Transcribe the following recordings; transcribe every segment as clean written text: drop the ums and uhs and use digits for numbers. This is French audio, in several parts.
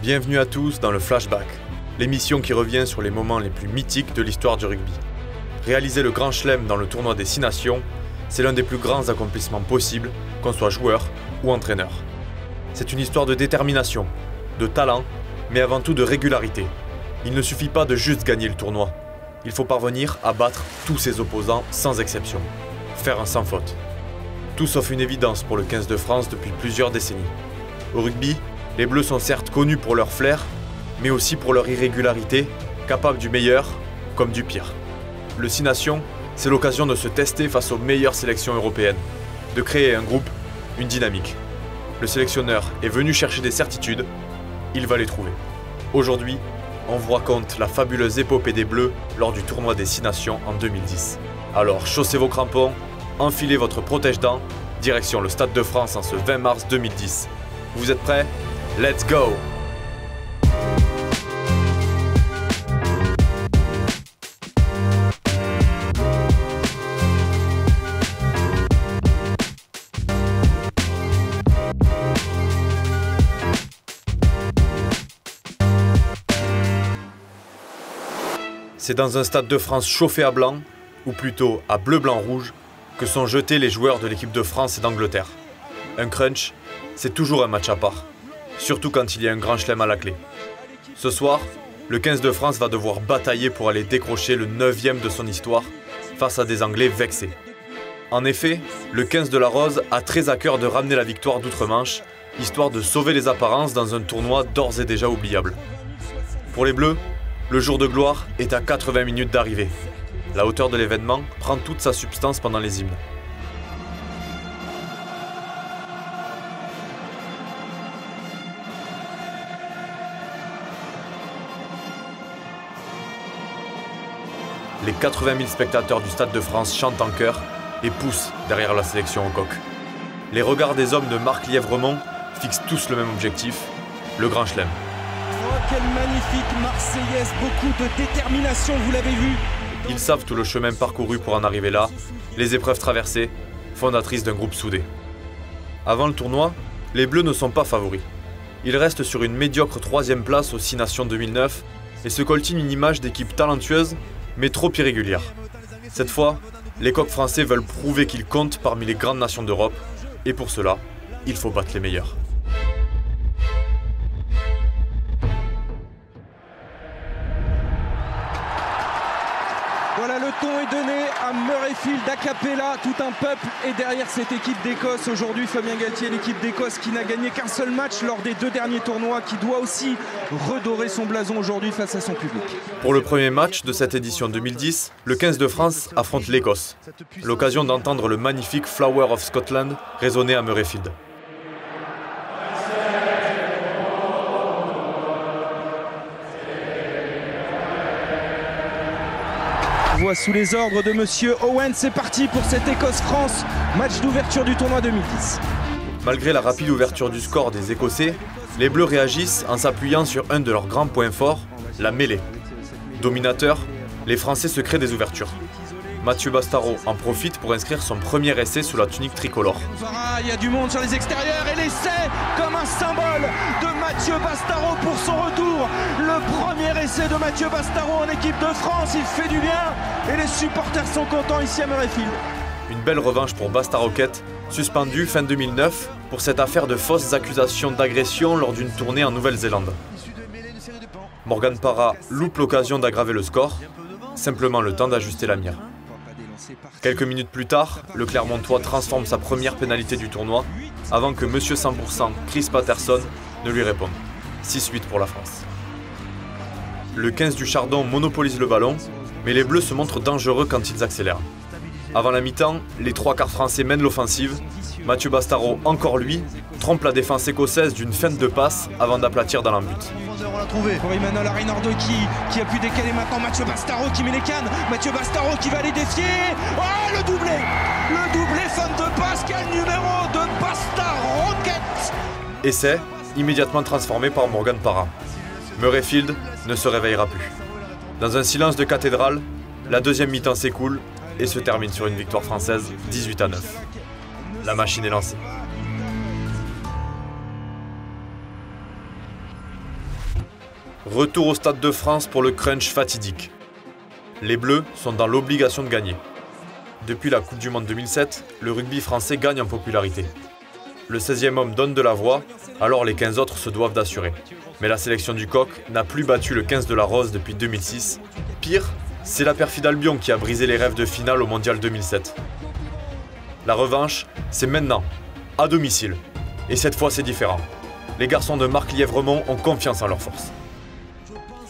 Bienvenue à tous dans le Flashback, l'émission qui revient sur les moments les plus mythiques de l'histoire du rugby. Réaliser le Grand Chelem dans le tournoi des 6 nations, c'est l'un des plus grands accomplissements possibles, qu'on soit joueur ou entraîneur. C'est une histoire de détermination, de talent, mais avant tout de régularité. Il ne suffit pas de juste gagner le tournoi. Il faut parvenir à battre tous ses opposants sans exception. Faire un sans faute. Tout sauf une évidence pour le 15 de France depuis plusieurs décennies. Au rugby, les Bleus sont certes connus pour leur flair, mais aussi pour leur irrégularité, capables du meilleur comme du pire. Le 6 nations, c'est l'occasion de se tester face aux meilleures sélections européennes, de créer un groupe, une dynamique. Le sélectionneur est venu chercher des certitudes, il va les trouver. Aujourd'hui, on vous raconte la fabuleuse épopée des Bleus lors du tournoi des 6 nations en 2010. Alors chaussez vos crampons, enfilez votre protège-dents, direction le Stade de France en ce 20 mars 2010. Vous êtes prêts? Let's go! C'est dans un Stade de France chauffé à blanc, ou plutôt à bleu-blanc-rouge, que sont jetés les joueurs de l'équipe de France et d'Angleterre. Un crunch, c'est toujours un match à part, surtout quand il y a un grand chelem à la clé. Ce soir, le 15 de France va devoir batailler pour aller décrocher le 9e de son histoire face à des Anglais vexés. En effet, le 15 de la Rose a très à cœur de ramener la victoire d'outre-Manche, histoire de sauver les apparences dans un tournoi d'ores et déjà oubliable. Pour les Bleus, le jour de gloire est à 80 minutes d'arrivée. La hauteur de l'événement prend toute sa substance pendant les hymnes. Les 80 000 spectateurs du Stade de France chantent en chœur et poussent derrière la sélection au coq. Les regards des hommes de Marc Lièvremont fixent tous le même objectif, le Grand Chelem. Oh, quelle magnifique Marseillaise, beaucoup de détermination, vous l'avez vu. Ils savent tout le chemin parcouru pour en arriver là, les épreuves traversées, fondatrices d'un groupe soudé. Avant le tournoi, les Bleus ne sont pas favoris. Ils restent sur une médiocre 3e place aux 6 nations 2009 et se coltinent une image d'équipe talentueuse, mais trop irrégulière. Cette fois, les coqs français veulent prouver qu'ils comptent parmi les grandes nations d'Europe, et pour cela, il faut battre les meilleurs. Voilà, le ton est donné à Murrayfield, a cappella, tout un peuple est derrière cette équipe d'Écosse. Aujourd'hui, Fabien Galtier, l'équipe d'Écosse qui n'a gagné qu'un seul match lors des 2 derniers tournois, qui doit aussi redorer son blason aujourd'hui face à son public. Pour le premier match de cette édition 2010, le 15 de France affronte l'Écosse. L'occasion d'entendre le magnifique Flower of Scotland résonner à Murrayfield. Sous les ordres de Monsieur Owen, c'est parti pour cette Écosse-France, match d'ouverture du tournoi 2010. Malgré la rapide ouverture du score des Écossais, les Bleus réagissent en s'appuyant sur un de leurs grands points forts, la mêlée. Dominateurs, les Français se créent des ouvertures. Mathieu Bastaro en profite pour inscrire son premier essai sous la tunique tricolore. Il y a du monde sur les extérieurs et l'essai comme un symbole de Mathieu Bastaro pour son retour. Le premier essai de Mathieu Bastaro en équipe de France, il fait du bien et les supporters sont contents ici à Murrayfield. Une belle revanche pour Bastaroquette, suspendu fin 2009 pour cette affaire de fausses accusations d'agression lors d'une tournée en Nouvelle-Zélande. Morgan Parra loupe l'occasion d'aggraver le score, simplement le temps d'ajuster la mire. Quelques minutes plus tard, le Clermontois transforme sa première pénalité du tournoi avant que Monsieur 100% Chris Patterson ne lui réponde. 6-8 pour la France. Le 15 du Chardon monopolise le ballon, mais les Bleus se montrent dangereux quand ils accélèrent. Avant la mi-temps, les 3/4 français mènent l'offensive. Mathieu Bastaro, encore lui, trompe la défense écossaise d'une feinte de passe avant d'aplatir dans l'embut. On l'a trouvé. Pour Emmanuel Arinardo qui a pu décaler maintenant Mathieu Bastaro qui met les cannes. Mathieu Bastaro qui va les défier. Oh, le doublé! Le doublé feinte de passe, quel numéro de Bastaroquette! Essai, immédiatement transformé par Morgan Parra. Murrayfield ne se réveillera plus. Dans un silence de cathédrale, la deuxième mi-temps s'écoule et se termine sur une victoire française 18-9. La machine est lancée. Retour au Stade de France pour le crunch fatidique. Les Bleus sont dans l'obligation de gagner. Depuis la Coupe du Monde 2007, le rugby français gagne en popularité. Le 16e homme donne de la voix, alors les 15 autres se doivent d'assurer. Mais la sélection du Coq n'a plus battu le 15 de la Rose depuis 2006. Pire, c'est la perfide Albion qui a brisé les rêves de finale au Mondial 2007. La revanche, c'est maintenant, à domicile. Et cette fois, c'est différent. Les garçons de Marc Lièvremont ont confiance en leur force.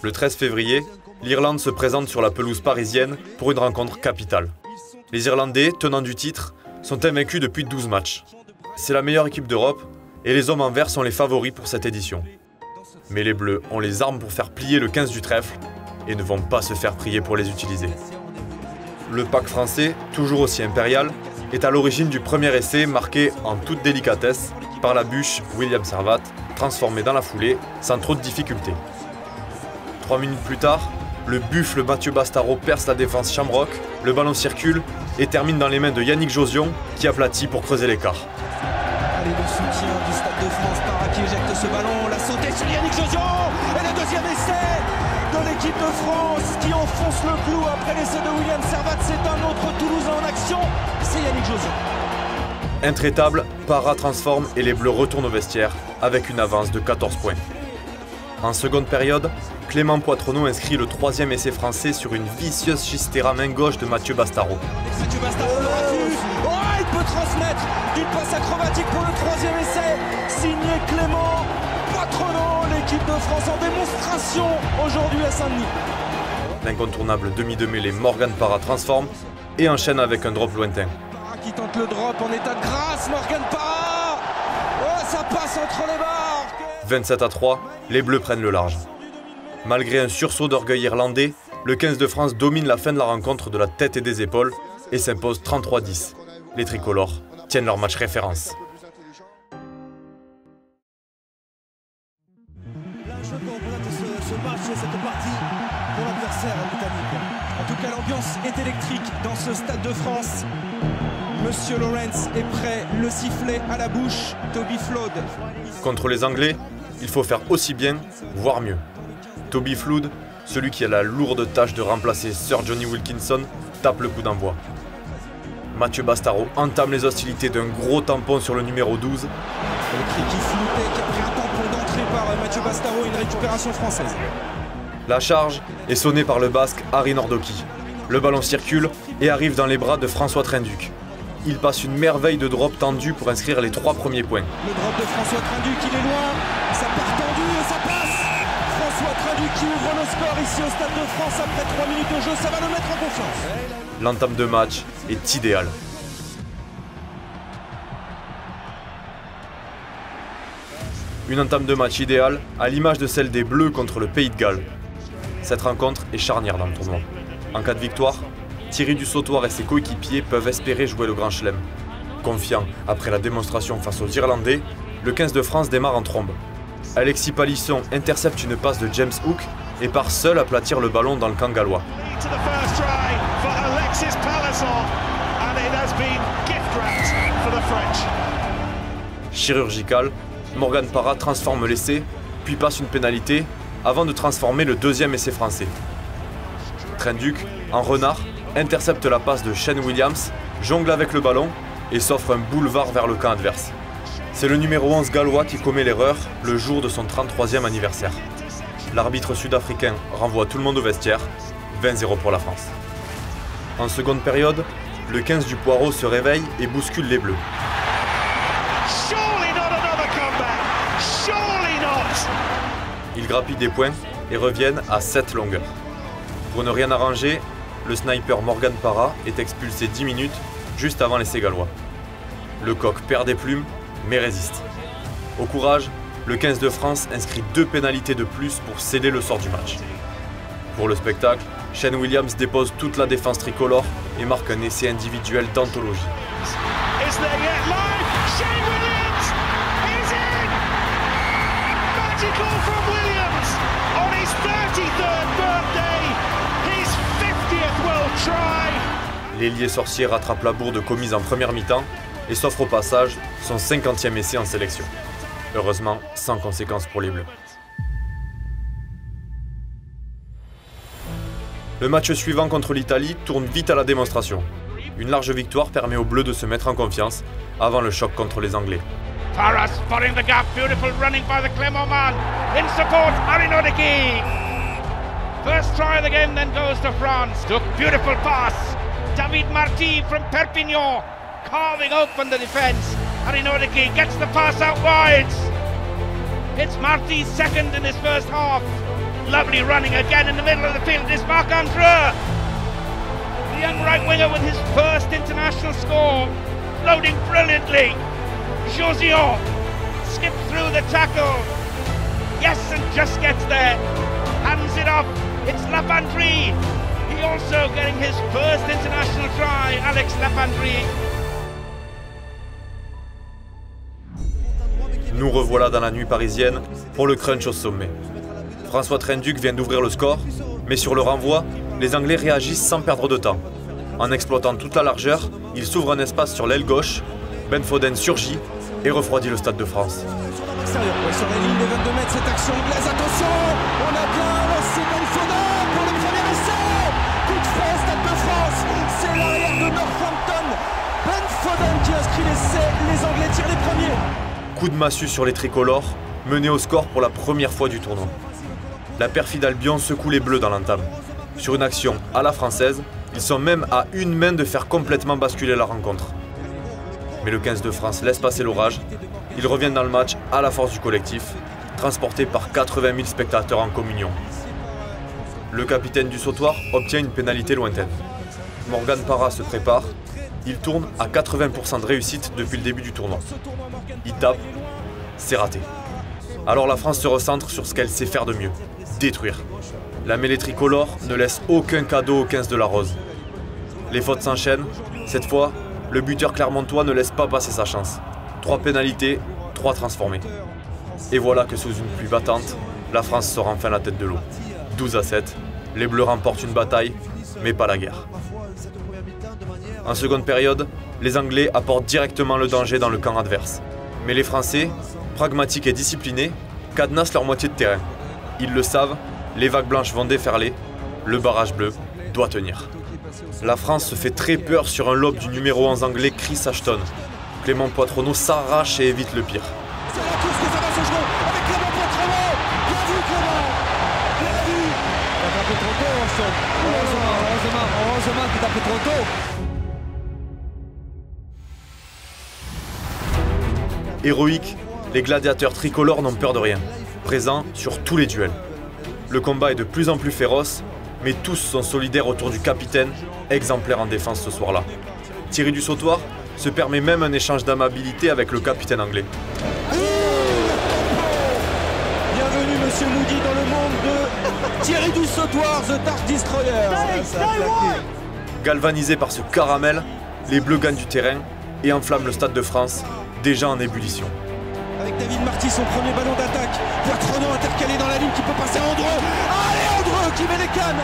Le 13 février, l'Irlande se présente sur la pelouse parisienne pour une rencontre capitale. Les Irlandais, tenants du titre, sont invaincus depuis 12 matchs. C'est la meilleure équipe d'Europe et les hommes en vert sont les favoris pour cette édition. Mais les Bleus ont les armes pour faire plier le 15 du trèfle et ne vont pas se faire prier pour les utiliser. Le pack français, toujours aussi impérial, est à l'origine du premier essai marqué en toute délicatesse par la bûche William Servat, transformé dans la foulée sans trop de difficultés. 3 minutes plus tard, le buffle Mathieu Bastaro perce la défense Shamrock, le ballon circule et termine dans les mains de Yannick Josion qui aplatit pour creuser l'écart. Allez, le soutien du Stade de France, Parra qui éjecte ce ballon, la sautée sur Yannick Josion et le deuxième essai de l'équipe de France qui enfonce le clou après l'essai de William Servat. C'est un autre Toulousain en action, c'est Yannick Josion. Intraitable, Parra transforme et les Bleus retournent au vestiaire avec une avance de 14 points. En seconde période, Clément Poitronneau inscrit le 3e essai français sur une vicieuse chistera main gauche de Mathieu Bastaro. Mathieu Bastaro le refuse. Oh, il peut transmettre d'une passe acrobatique pour le 3e essai. Signé Clément Poitronneau, l'équipe de France en démonstration aujourd'hui à Saint-Denis. L'incontournable demi de mêlée Morgan Parra transforme et enchaîne avec un drop lointain. Parra qui tente le drop en état de grâce, Morgan Parra. Oh, ça passe entre les barres. 27-3, les Bleus prennent le large. Malgré un sursaut d'orgueil irlandais, le 15 de France domine la fin de la rencontre de la tête et des épaules et s'impose 33-10. Les tricolores tiennent leur match référence. En tout cas, l'ambiance est électrique dans ce Stade de France. Monsieur Lawrence est prêt, le sifflet à la bouche. Toby Flood. Contre les Anglais, il faut faire aussi bien, voire mieux. Toby Flood, celui qui a la lourde tâche de remplacer Sir Johnny Wilkinson, tape le coup d'envoi. Mathieu Bastaro entame les hostilités d'un gros tampon sur le numéro 12. Le cri qui floutait, qui a pris un tampon d'entrée par Mathieu Bastaro et une récupération française. La charge est sonnée par le basque Harry Nordoki. Le ballon circule et arrive dans les bras de François Trinduc. Il passe une merveille de drop tendu pour inscrire les 3 premiers points. Le drop de François Trinduc, il est loin, ça part tendu et ça passe. François Trinduc qui ouvre le score ici au Stade de France après 3 minutes de jeu, ça va le mettre en confiance. L'entame de match est idéale. Une entame de match idéale à l'image de celle des Bleus contre le Pays de Galles. Cette rencontre est charnière dans le tournoi. En cas de victoire, Thierry Dussautoir et ses coéquipiers peuvent espérer jouer le Grand Chelem. Confiant après la démonstration face aux Irlandais, le 15 de France démarre en trombe. Alexis Palisson intercepte une passe de James Hook et part seul aplatir le ballon dans le camp gallois. Chirurgical, Morgan Parra transforme l'essai, puis passe une pénalité avant de transformer le 2e essai français. Trinduc, en renard, intercepte la passe de Shane Williams, jongle avec le ballon et s'offre un boulevard vers le camp adverse. C'est le numéro 11 gallois qui commet l'erreur le jour de son 33e anniversaire. L'arbitre sud-africain renvoie tout le monde au vestiaire, 20-0 pour la France. En seconde période, le 15 du Poireau se réveille et bouscule les Bleus. Ils grappillent des points et reviennent à 7 longueurs. Pour ne rien arranger, le sniper Morgan Parra est expulsé 10 minutes juste avant l'essai gallois. Le Coq perd des plumes, mais résiste. Au courage, le 15 de France inscrit 2 pénalités de plus pour sceller le sort du match. Pour le spectacle, Shane Williams dépose toute la défense tricolore et marque un essai individuel d'anthologie. L'ailier sorcier rattrape la bourde commise en première mi-temps et s'offre au passage son 50e essai en sélection. Heureusement, sans conséquence pour les Bleus. Le match suivant contre l'Italie tourne vite à la démonstration. Une large victoire permet aux Bleus de se mettre en confiance avant le choc contre les Anglais. Taras spotting the gap, beautiful running by the Clermont man. In support, Arinodiki. First try of the game then goes to France. Took beautiful pass. David Marty from Perpignan, carving open the defence. Arinodiki gets the pass out wide. It's Marty's second in his first half. Lovely running again in the middle of the field. It's Marc-Andre. The young right winger with his first international score. Loading brilliantly. Josian skips through the tackle. Yes, and just gets there. Hands it off. It's Lapandry. He also getting his first international try, Alex Lapandry. Nous revoilà dans la nuit parisienne pour le crunch au sommet. François Trenduc vient d'ouvrir le score, mais sur le renvoi, les Anglais réagissent sans perdre de temps. En exploitant toute la largeur, ils s'ouvrent un espace sur l'aile gauche, Ben Foden surgit et refroidit le Stade de France. Sur la ligne de 22 mètres, cette action anglaise, attention, on a bien lancé Ben Foden pour le premier essai. Coup de frais, Stade de France, c'est l'arrière de Northampton. Ben Foden qui inscrit l'essai, les Anglais tirent les premiers. Coup de massue sur les tricolores, menés au score pour la première fois du tournoi. La perfide Albion secoue les Bleus dans l'entame. Sur une action à la française, ils sont même à une main de faire complètement basculer la rencontre. Mais le 15 de France laisse passer l'orage. Ils reviennent dans le match à la force du collectif, transportés par 80 000 spectateurs en communion. Le capitaine du sautoir obtient une pénalité lointaine. Morgan Parra se prépare. Il tourne à 80% de réussite depuis le début du tournoi. Il tape, c'est raté. Alors la France se recentre sur ce qu'elle sait faire de mieux, détruire. La mêlée tricolore ne laisse aucun cadeau au 15 de la Rose. Les fautes s'enchaînent. Cette fois, le buteur clermontois ne laisse pas passer sa chance. 3 pénalités, 3 transformés. Et voilà que sous une pluie battante, la France sort enfin la tête de l'eau. 12-7, les Bleus remportent une bataille, mais pas la guerre. En seconde période, les Anglais apportent directement le danger dans le camp adverse. Mais les Français, pragmatiques et disciplinés, cadenassent leur moitié de terrain. Ils le savent, les vagues blanches vont déferler, le barrage bleu doit tenir. La France se fait très peur sur un lob du numéro 11 anglais Chris Ashton. Clément Poitronneau s'arrache et évite le pire. C'est la course que ça va se jouer avec Clément Poitronneau. Bien vu Clément, bien vu. Il a tapé trop tôt, Ashton. Heureusement qu'il a tapé trop tôt. Héroïques, les gladiateurs tricolores n'ont peur de rien, présents sur tous les duels. Le combat est de plus en plus féroce, mais tous sont solidaires autour du capitaine, exemplaire en défense ce soir-là. Thierry du Sautoir se permet même un échange d'amabilité avec le capitaine anglais. Bienvenue Monsieur Moody dans le monde de Thierry du Sautoir, The Dark Destroyer. Galvanisés par ce caramel, les Bleus gagnent du terrain et enflamment le Stade de France, déjà en ébullition. Avec David Marty, son premier ballon d'attaque. Poitronneau intercalé dans la ligne qui peut passer à Andreu. Allez Andreu qui met les cannes.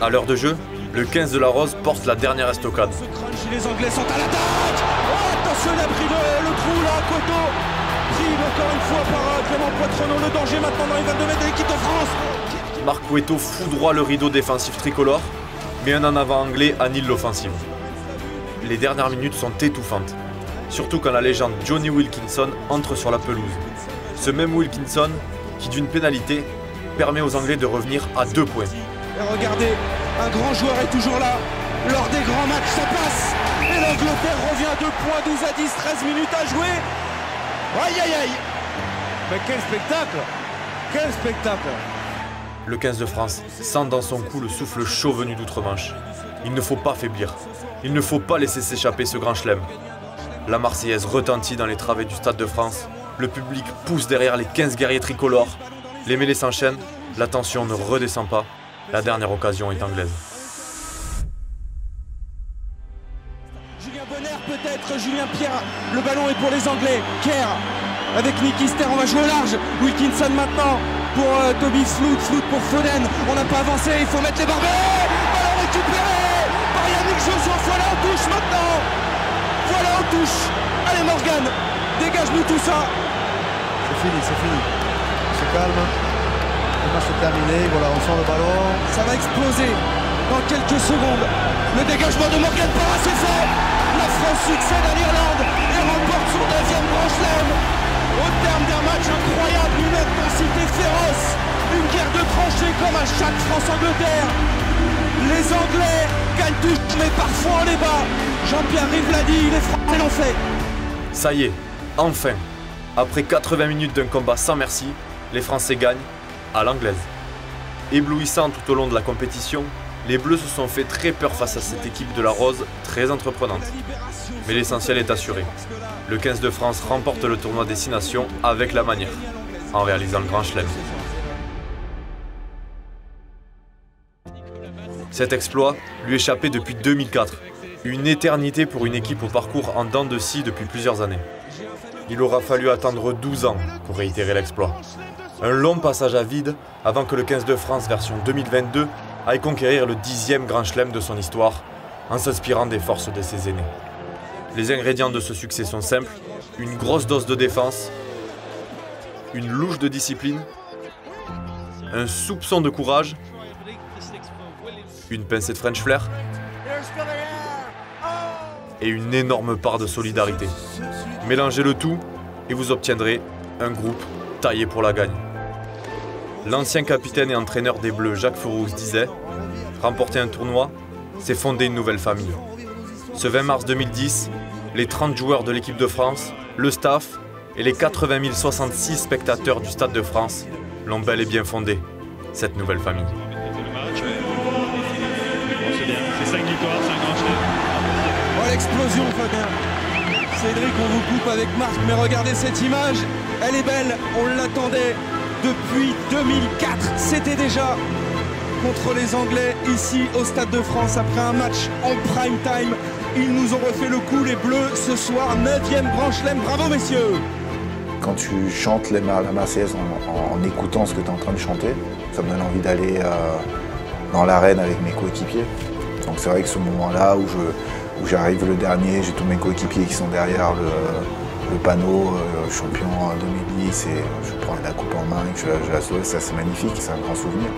À l'heure de jeu, le 15 de la Rose porte la dernière estocade. Ce crunch, les Anglais sont à l'attaque. Oh, attention, il a pris le trou là, Coteau. Pris encore une fois par Clément Poitronneau. Le danger maintenant dans les 22 mètres de l'équipe de France. Marc Cueto foudroie le rideau défensif tricolore, mais un en avant anglais annule l'offensive. Les dernières minutes sont étouffantes. Surtout quand la légende Johnny Wilkinson entre sur la pelouse. Ce même Wilkinson, qui d'une pénalité, permet aux Anglais de revenir à 2 points. Et regardez, un grand joueur est toujours là. Lors des grands matchs, ça passe. Et l'Angleterre revient à 2 points, 12 à 10, 13 minutes à jouer. Aïe aïe aïe. Mais quel spectacle. Quel spectacle. Le 15 de France sent dans son cou le souffle chaud venu d'outre-Manche. Il ne faut pas faiblir. Il ne faut pas laisser s'échapper ce grand chelem. La Marseillaise retentit dans les travées du Stade de France. Le public pousse derrière les 15 guerriers tricolores. Les mêlées s'enchaînent. La tension ne redescend pas. La dernière occasion est anglaise. Julien Bonner peut-être, Julien Pierre. Le ballon est pour les Anglais. Kerr avec Nick Easter, on va jouer au large. Wilkinson maintenant pour Toby Flood. Flood pour Foden. On n'a pas avancé, il faut mettre les barbets. Ballon récupéré par Yannick Joseph. Voilà, on touche maintenant. Voilà, on touche. Allez Morgan, dégage-nous tout ça. C'est fini, c'est fini. On se calme. Le match est terminé, voilà, on sent le ballon. Ça va exploser dans quelques secondes. Le dégagement de Morgan Parra, c'est fait. La France succède à l'Irlande et remporte son deuxième grand chelem. Au terme d'un match incroyable, une intensité féroce, une guerre de tranchées comme à chaque France-Angleterre. Les Anglais gagnent tout, mais parfois on les bat. Jean-Pierre Rive l'a dit, les Français l'ont fait. Ça y est, enfin. Après 80 minutes d'un combat sans merci, les Français gagnent à l'anglaise. Éblouissants tout au long de la compétition, les Bleus se sont fait très peur face à cette équipe de la Rose très entreprenante. Mais l'essentiel est assuré. Le 15 de France remporte le tournoi des 6 nations avec la manière, en réalisant le Grand Chelem. Cet exploit lui échappait depuis 2004, une éternité pour une équipe au parcours en dents de scie depuis plusieurs années. Il aura fallu attendre 12 ans pour réitérer l'exploit. Un long passage à vide avant que le 15 de France version 2022 aille conquérir le 10e Grand Chelem de son histoire en s'inspirant des forces de ses aînés. Les ingrédients de ce succès sont simples, une grosse dose de défense, une louche de discipline, un soupçon de courage, une pincée de French flair et une énorme part de solidarité. Mélangez le tout et vous obtiendrez un groupe taillé pour la gagne. L'ancien capitaine et entraîneur des Bleus, Jacques Furoux, disait « Remporter un tournoi, c'est fonder une nouvelle famille ». Ce 20 mars 2010, les 30 joueurs de l'équipe de France, le staff et les 80 066 spectateurs du Stade de France l'ont bel et bien fondé, cette nouvelle famille. C'est 5 victoires, 5 grands chelems. Oh l'explosion Fabien. Cédric, on vous coupe avec Marc, mais regardez cette image, elle est belle, on l'attendait depuis 2004, c'était déjà contre les Anglais ici au Stade de France après un match en prime time. Ils nous ont refait le coup, les Bleus, ce soir, 9e Grand Chelem, bravo messieurs. Quand tu chantes la Marseillaise en écoutant ce que tu es en train de chanter, ça me donne envie d'aller dans l'arène avec mes coéquipiers. Donc c'est vrai que ce moment-là où j'arrive le dernier, j'ai tous mes coéquipiers qui sont derrière le panneau, champion 2010, et je prends la coupe en main et que je la souhaite, ça c'est magnifique, c'est un grand souvenir.